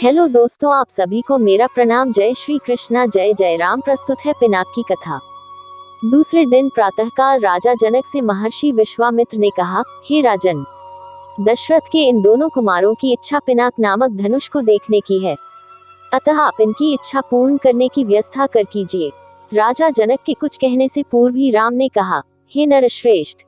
Hello दोस्तों, आप सभी को मेरा प्रणाम। जय श्री कृष्णा, जय जय राम। प्रस्तुत है पिनाक की कथा। दूसरे दिन प्रातःकाल राजा जनक से महर्षि विश्वामित्र ने कहा, हे राजन, दशरथ के इन दोनों कुमारों की इच्छा पिनाक नामक धनुष को देखने की है, अतः आप इनकी इच्छा पूर्ण करने की व्यवस्था कर कीजिए। राजा जनक के कुछ कहने से पूर्व ही राम ने कहा, हे नरश्रेष्ठ,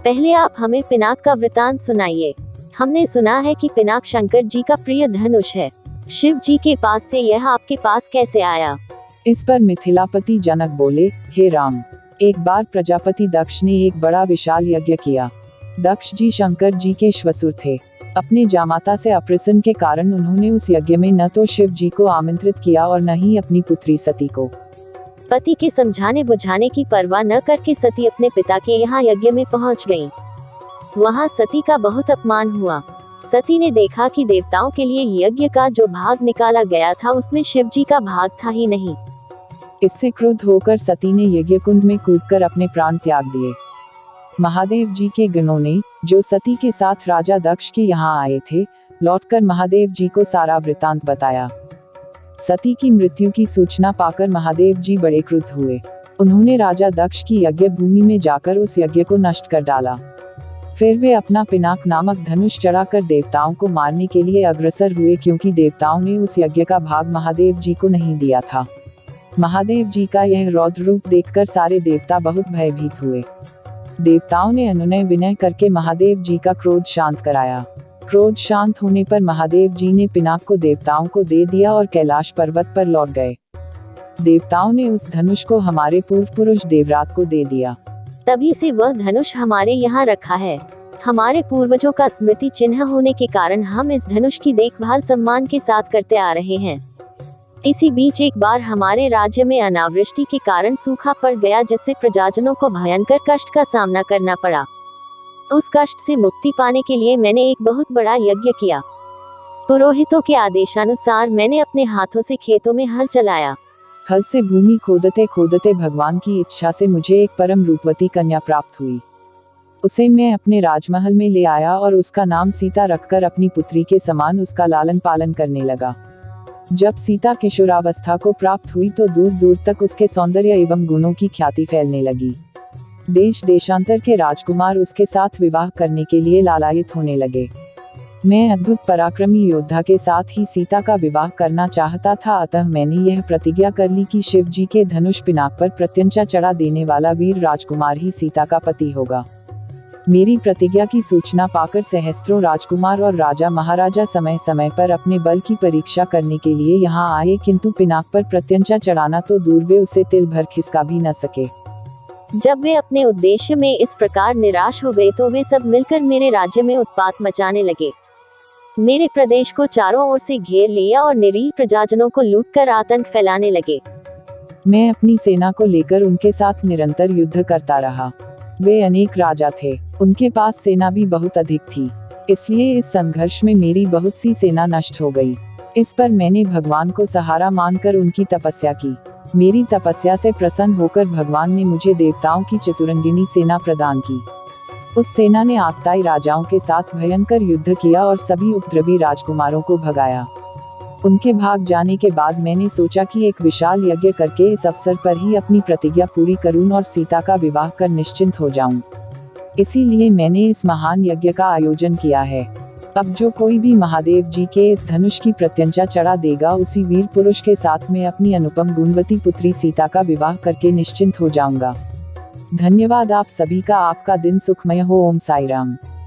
पहले आप हमें पिनाक का वृतांत सुनाइए। हमने सुना है कि पिनाक शंकर जी का प्रिय धनुष है। शिव जी के पास से यह आपके पास कैसे आया? इस पर मिथिलापति जनक बोले, हे राम, एक बार प्रजापति दक्ष ने एक बड़ा विशाल यज्ञ किया। दक्ष जी शंकर जी के श्वसुर थे। अपने जामाता से अप्रसन्न के कारण उन्होंने उस यज्ञ में न तो शिव जी को आमंत्रित किया और न ही अपनी पुत्री सती को। पति के समझाने बुझाने की परवाह न करके सती अपने पिता के यहाँ यज्ञ में पहुँच गयी। वहाँ सती का बहुत अपमान हुआ। सती ने देखा कि देवताओं के लिए यज्ञ का जो भाग निकाला गया था उसमें शिव जी का भाग था ही नहीं। इससे क्रुद्ध होकर सती ने यज्ञ कुंड में कूदकर अपने प्राण त्याग दिए। महादेव जी के गणों ने, जो सती के साथ राजा दक्ष के यहाँ आए थे, लौटकर महादेव जी को सारा वृतांत बताया। सती की मृत्यु की सूचना पाकर महादेव जी बड़े क्रुद्ध हुए। उन्होंने राजा दक्ष की यज्ञ भूमि में जाकर उस यज्ञ को नष्ट कर डाला। फिर वे अपना पिनाक नामक धनुष चढ़ाकर देवताओं को मारने के लिए अग्रसर हुए, क्योंकि देवताओं ने उस यज्ञ का भाग महादेव जी को नहीं दिया था। महादेव जी का यह रौद्र रूप देखकर सारे देवता बहुत भयभीत हुए। देवताओं ने अनुनय विनय करके महादेव जी का क्रोध शांत कराया। क्रोध शांत होने पर महादेव जी ने पिनाक को देवताओं को दे दिया और कैलाश पर्वत पर लौट गए। देवताओं ने उस धनुष को हमारे पूर्व पुरुष देवरात को दे दिया। तभी से वह धनुष हमारे यहाँ रखा है। हमारे पूर्वजों का स्मृति चिन्ह होने के कारण हम इस धनुष की देखभाल सम्मान के साथ करते आ रहे हैं। इसी बीच एक बार हमारे राज्य में अनावृष्टि के कारण सूखा पड़ गया, जिससे प्रजाजनों को भयंकर कष्ट का सामना करना पड़ा। उस कष्ट से मुक्ति पाने के लिए मैंने एक बहुत बड़ा यज्ञ किया। पुरोहितों के आदेशानुसार मैंने अपने हाथों से खेतों में हल चलाया। हल से भूमि खोदते खोदते भगवान की इच्छा से मुझे एक परम रूपवती कन्या प्राप्त हुई। उसे मैं अपने राजमहल में ले आया और उसका नाम सीता रखकर अपनी पुत्री के समान उसका लालन पालन करने लगा। जब सीता किशोरावस्था को प्राप्त हुई तो दूर दूर तक उसके सौंदर्य एवं गुणों की ख्याति फैलने लगी। देश देशांतर के राजकुमार उसके साथ विवाह करने के लिए लालायित होने लगे। मैं अद्भुत पराक्रमी योद्धा के साथ ही सीता का विवाह करना चाहता था, अतः मैंने यह प्रतिज्ञा कर ली कि शिव जी के धनुष पिनाक पर प्रत्यंचा चढ़ा देने वाला वीर राजकुमार ही सीता का पति होगा। मेरी प्रतिज्ञा की सूचना पाकर सहस्त्रों राजकुमार और राजा महाराजा समय समय पर अपने बल की परीक्षा करने के लिए यहाँ आए, किंतु पिनाक पर प्रत्यंचा चढ़ाना तो दूर, वे उसे तिल भर खिसका भी न सके। जब वे अपने उद्देश्य में इस प्रकार निराश हो गए तो वे सब मिलकर मेरे राज्य में उत्पात मचाने लगे। मेरे प्रदेश को चारों ओर से घेर लिया और निरीह प्रजाजनों को लूटकर आतंक फैलाने लगे। मैं अपनी सेना को लेकर उनके साथ निरंतर युद्ध करता रहा। वे अनेक राजा थे, उनके पास सेना भी बहुत अधिक थी, इसलिए इस संघर्ष में मेरी बहुत सी सेना नष्ट हो गई। इस पर मैंने भगवान को सहारा मानकर उनकी तपस्या की। मेरी तपस्या से प्रसन्न होकर भगवान ने मुझे देवताओं की चतुरंगिनी सेना प्रदान की। उस सेना ने आगताई राजाओं के साथ भयंकर युद्ध किया और सभी उपद्रवी राजकुमारों को भगाया। उनके भाग जाने के बाद मैंने सोचा कि एक विशाल यज्ञ करके इस अवसर पर ही अपनी प्रतिज्ञा पूरी करूं और सीता का विवाह कर निश्चिंत हो जाऊं। इसीलिए मैंने इस महान यज्ञ का आयोजन किया है। अब जो कोई भी महादेव जी के इस धनुष की प्रत्यंचा चढ़ा देगा, उसी वीर पुरुष के साथ मैं अपनी अनुपम गुणवती पुत्री सीता का विवाह करके निश्चिंत हो जाऊंगा। धन्यवाद आप सभी का। आपका दिन सुखमय हो। ओम साई राम।